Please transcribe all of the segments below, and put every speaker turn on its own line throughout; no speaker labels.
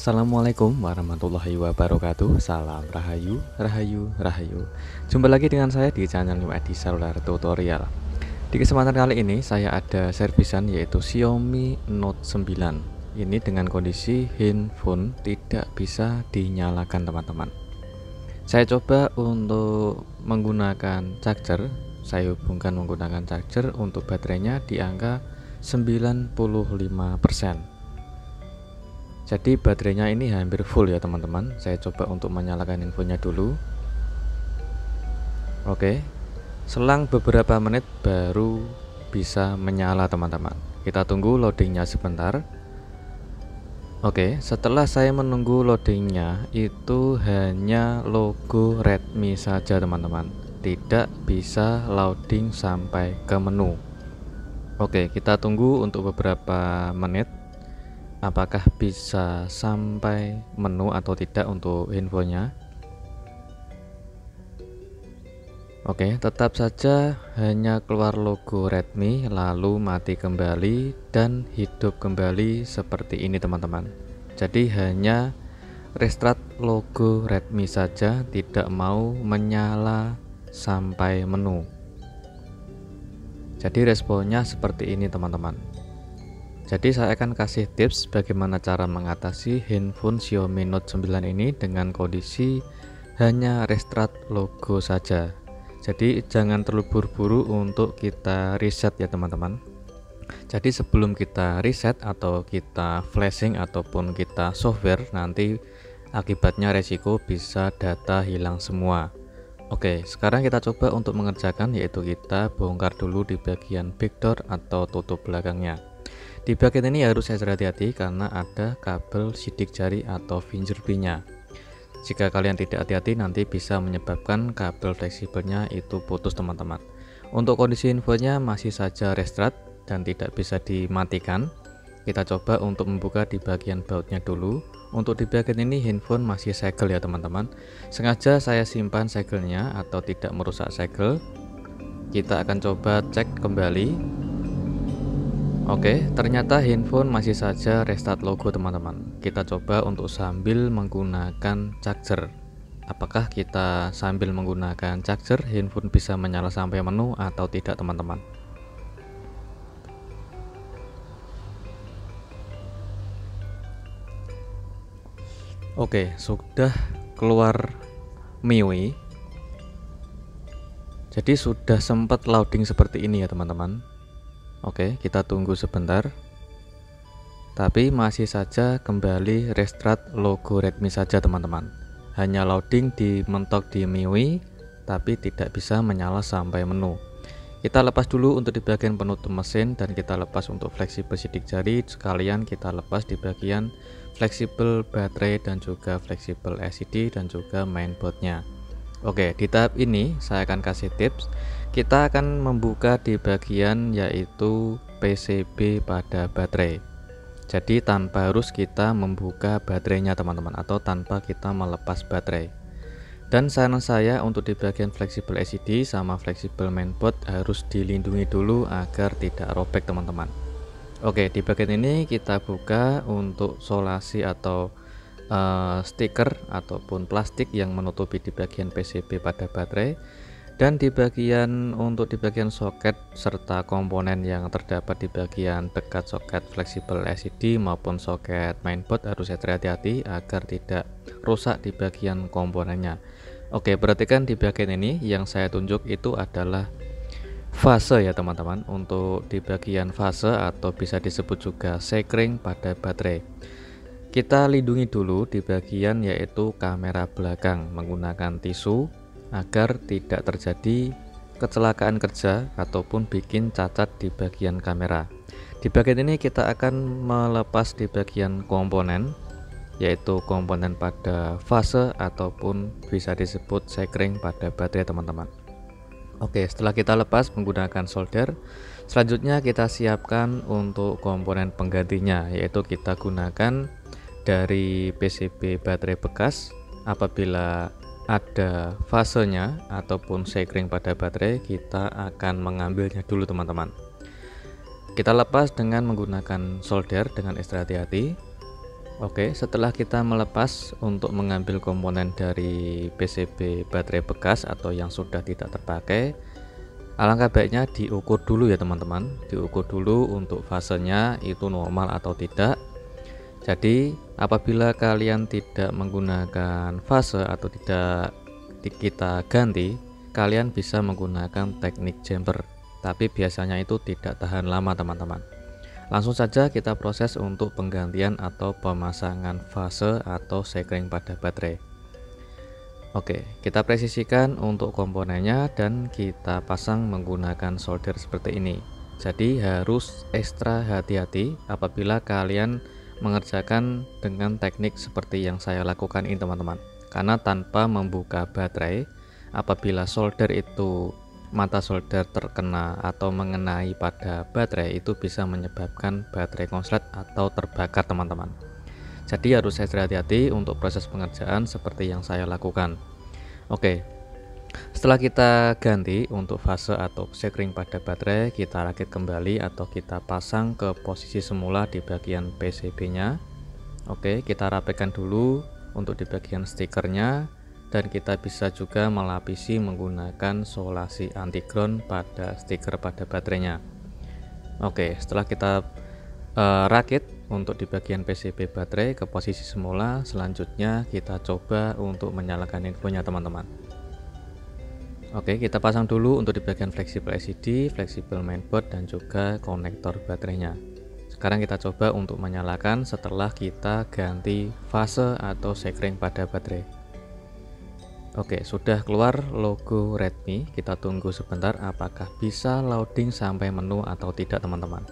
Assalamualaikum warahmatullahi wabarakatuh. Salam Rahayu, Rahayu, Rahayu. Jumpa lagi dengan saya di channel New ID Cellular Tutorial. Di kesempatan kali ini saya ada servisan yaitu Xiaomi Note 9. Ini dengan kondisi handphone tidak bisa dinyalakan teman-teman. Saya coba untuk menggunakan charger. Saya hubungkan menggunakan charger untuk baterainya di angka 95%. Jadi baterainya ini hampir full ya teman-teman. Saya coba untuk menyalakan infonya dulu. Oke, selang beberapa menit baru bisa menyala teman-teman. Kita tunggu loadingnya sebentar. Oke, setelah saya menunggu loadingnya, itu hanya logo Redmi saja teman-teman, tidak bisa loading sampai ke menu. Oke, kita tunggu untuk beberapa menit apakah bisa sampai menu atau tidak untuk infonya. Oke, tetap saja hanya keluar logo Redmi lalu mati kembali dan hidup kembali seperti ini teman-teman. Jadi hanya restart logo Redmi saja, tidak mau menyala sampai menu. Jadi responnya seperti ini teman-teman. Jadi saya akan kasih tips bagaimana cara mengatasi handphone Xiaomi Note 9 ini dengan kondisi hanya restart logo saja. Jadi jangan terlalu buru-buru untuk kita reset ya teman-teman. Jadi sebelum kita reset atau kita flashing ataupun kita software, nanti akibatnya resiko bisa data hilang semua. Oke, sekarang kita coba untuk mengerjakan, yaitu kita bongkar dulu di bagian backdoor atau tutup belakangnya. Di bagian ini harus saya hati-hati karena ada kabel sidik jari atau fingerprint-nya. Jika kalian tidak hati-hati nanti bisa menyebabkan kabel fleksibelnya itu putus teman-teman. Untuk kondisi infonya masih saja restart dan tidak bisa dimatikan. Kita coba untuk membuka di bagian bautnya dulu. Untuk di bagian ini handphone masih segel ya teman-teman. Sengaja saya simpan segelnya atau tidak merusak segel. Kita akan coba cek kembali. Oke, ternyata handphone masih saja restart logo teman-teman. Kita coba untuk sambil menggunakan charger. Apakah kita sambil menggunakan charger handphone bisa menyala sampai menu atau tidak teman-teman? Oke, sudah keluar MIUI. Jadi sudah sempat loading seperti ini ya teman-teman. Oke, kita tunggu sebentar. Tapi masih saja kembali restart logo Redmi saja teman-teman. Hanya loading di mentok di MIUI, tapi tidak bisa menyala sampai menu. Kita lepas dulu untuk di bagian penutup mesin dan kita lepas untuk fleksibel sidik jari. Sekalian kita lepas di bagian fleksibel baterai dan juga fleksibel LCD dan juga mainboardnya. Oke, di tahap ini saya akan kasih tips. Kita akan membuka di bagian yaitu PCB pada baterai. Jadi tanpa harus kita membuka baterainya teman-teman, atau tanpa kita melepas baterai. Dan saran saya untuk di bagian fleksibel LCD sama fleksibel mainboard harus dilindungi dulu agar tidak robek teman-teman. Oke, di bagian ini kita buka untuk solasi atau stiker ataupun plastik yang menutupi di bagian PCB pada baterai. Dan di bagian soket serta komponen yang terdapat di bagian dekat soket fleksibel LCD maupun soket mainboard harus hati-hati agar tidak rusak di bagian komponennya. Oke, perhatikan di bagian ini yang saya tunjuk itu adalah fase ya teman-teman. Untuk di bagian fase atau bisa disebut juga sekring pada baterai, kita lindungi dulu di bagian yaitu kamera belakang menggunakan tisu agar tidak terjadi kecelakaan kerja ataupun bikin cacat di bagian kamera. Di bagian ini kita akan melepas di bagian komponen yaitu komponen pada fase ataupun bisa disebut sekring pada baterai teman-teman. Oke, setelah kita lepas menggunakan solder, selanjutnya kita siapkan untuk komponen penggantinya, yaitu kita gunakan dari PCB baterai bekas. Apabila ada fasenya ataupun sekring pada baterai, kita akan mengambilnya dulu teman-teman. Kita lepas dengan menggunakan solder dengan ekstra hati-hati. Oke, setelah kita melepas untuk mengambil komponen dari PCB baterai bekas atau yang sudah tidak terpakai, alangkah baiknya diukur dulu ya teman-teman. Diukur dulu untuk fasenya itu normal atau tidak. Jadi apabila kalian tidak menggunakan fase atau tidak kita ganti, kalian bisa menggunakan teknik jumper, tapi biasanya itu tidak tahan lama teman-teman. Langsung saja kita proses untuk penggantian atau pemasangan fase atau sekring pada baterai. Oke, kita presisikan untuk komponennya dan kita pasang menggunakan solder seperti ini. Jadi harus ekstra hati-hati apabila kalian mengerjakan dengan teknik seperti yang saya lakukan ini teman-teman. Karena tanpa membuka baterai, apabila solder itu mata solder terkena atau mengenai pada baterai, itu bisa menyebabkan baterai konslet atau terbakar teman-teman. Jadi harus ekstra hati-hati untuk proses pengerjaan seperti yang saya lakukan. Oke, setelah kita ganti untuk fase atau sekring pada baterai, kita rakit kembali atau kita pasang ke posisi semula di bagian PCB nya. Oke, kita rapikan dulu untuk di bagian stikernya, dan kita bisa juga melapisi menggunakan solasi anti ground pada stiker pada baterainya. Oke, setelah kita rakit untuk di bagian PCB baterai ke posisi semula, selanjutnya kita coba untuk menyalakan infonya teman-teman. Oke, kita pasang dulu untuk di bagian fleksibel LCD, fleksibel mainboard, dan juga konektor baterainya. Sekarang kita coba untuk menyalakan setelah kita ganti fase atau sekring pada baterai. Oke, sudah keluar logo Redmi. Kita tunggu sebentar apakah bisa loading sampai menu atau tidak teman-teman.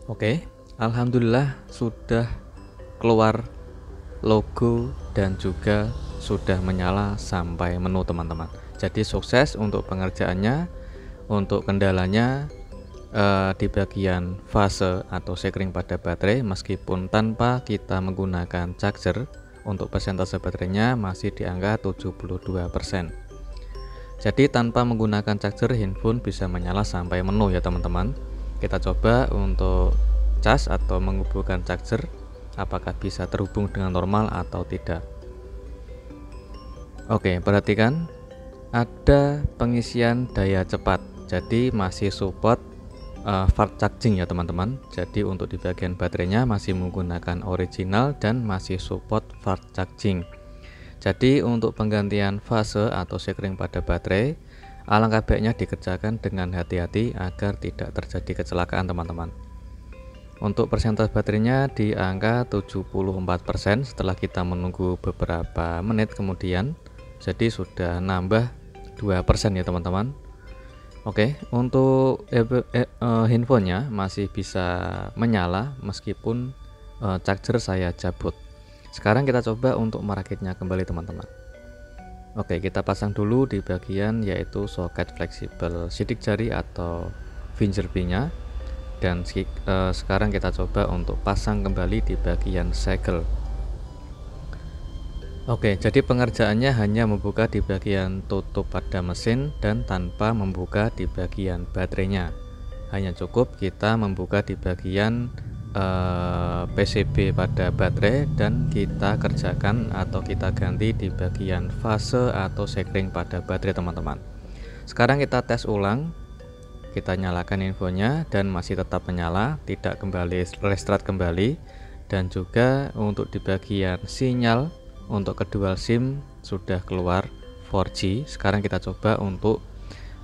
Oke, alhamdulillah sudah keluar logo dan juga sudah menyala sampai menu teman-teman. Jadi sukses untuk pengerjaannya. Untuk kendalanya di bagian fase atau sekring pada baterai, meskipun tanpa kita menggunakan charger, untuk persentase baterainya masih di angka 72%. Jadi tanpa menggunakan charger, handphone bisa menyala sampai menu ya teman-teman. Kita coba untuk cas atau menghubungkan charger, apakah bisa terhubung dengan normal atau tidak. Oke, perhatikan ada pengisian daya cepat, jadi masih support fast charging ya teman-teman. Jadi untuk di bagian baterainya masih menggunakan original dan masih support fast charging. Jadi untuk penggantian fase atau sekring pada baterai, alangkah baiknya dikerjakan dengan hati-hati agar tidak terjadi kecelakaan teman-teman. Untuk persentase baterainya di angka 74% setelah kita menunggu beberapa menit kemudian. Jadi sudah nambah 2% ya teman-teman. Oke, untuk handphonenya masih bisa menyala meskipun charger saya cabut. Sekarang kita coba untuk merakitnya kembali teman-teman. Oke, kita pasang dulu di bagian yaitu soket fleksibel sidik jari atau finger pin nya, dan sekarang kita coba untuk pasang kembali di bagian segel. Oke, jadi pengerjaannya hanya membuka di bagian tutup pada mesin dan tanpa membuka di bagian baterainya. Hanya cukup kita membuka di bagian PCB pada baterai dan kita kerjakan atau kita ganti di bagian fase atau sekring pada baterai teman-teman. Sekarang kita tes ulang, kita nyalakan infonya dan masih tetap menyala, tidak kembali restart kembali. Dan juga untuk di bagian sinyal untuk kedua SIM sudah keluar 4G. Sekarang kita coba untuk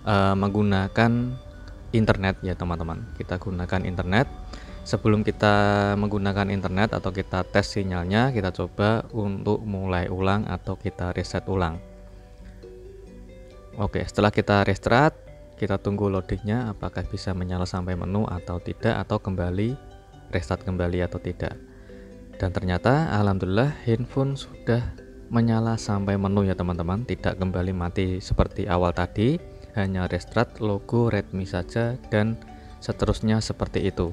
menggunakan internet ya teman-teman. Kita gunakan internet. Sebelum kita menggunakan internet atau kita tes sinyalnya, kita coba untuk mulai ulang atau kita reset ulang. Oke, setelah kita restart, kita tunggu loadingnya apakah bisa menyala sampai menu atau tidak, atau kembali restart kembali atau tidak. Dan ternyata alhamdulillah handphone sudah menyala sampai menu ya teman-teman, tidak kembali mati seperti awal tadi, hanya restart logo Redmi saja dan seterusnya seperti itu.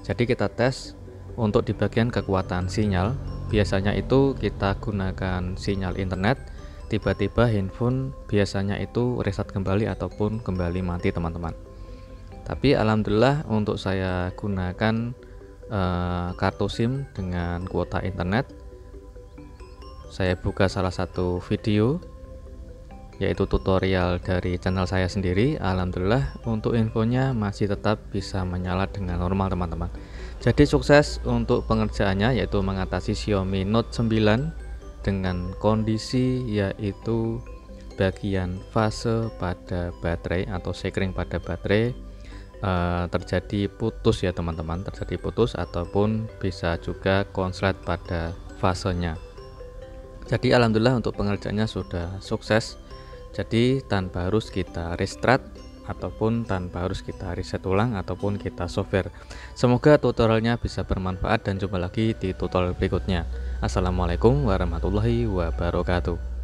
Jadi kita tes untuk di bagian kekuatan sinyal, biasanya itu kita gunakan sinyal internet, tiba-tiba handphone biasanya itu reset kembali ataupun kembali mati teman-teman. Tapi alhamdulillah untuk saya gunakan kartu SIM dengan kuota internet. Saya buka salah satu video, yaitu tutorial dari channel saya sendiri. Alhamdulillah untuk infonya masih tetap bisa menyala dengan normal teman-teman. Jadi sukses untuk pengerjaannya, yaitu mengatasi Xiaomi Note 9 dengan kondisi yaitu bagian fase pada baterai atau sekring pada baterai terjadi putus ya teman-teman, terjadi putus ataupun bisa juga konslet pada fasenya. Jadi alhamdulillah untuk pengerjaannya sudah sukses. Jadi tanpa harus kita restart ataupun tanpa harus kita reset ulang ataupun kita software. Semoga tutorialnya bisa bermanfaat dan jumpa lagi di tutorial berikutnya. Assalamualaikum warahmatullahi wabarakatuh.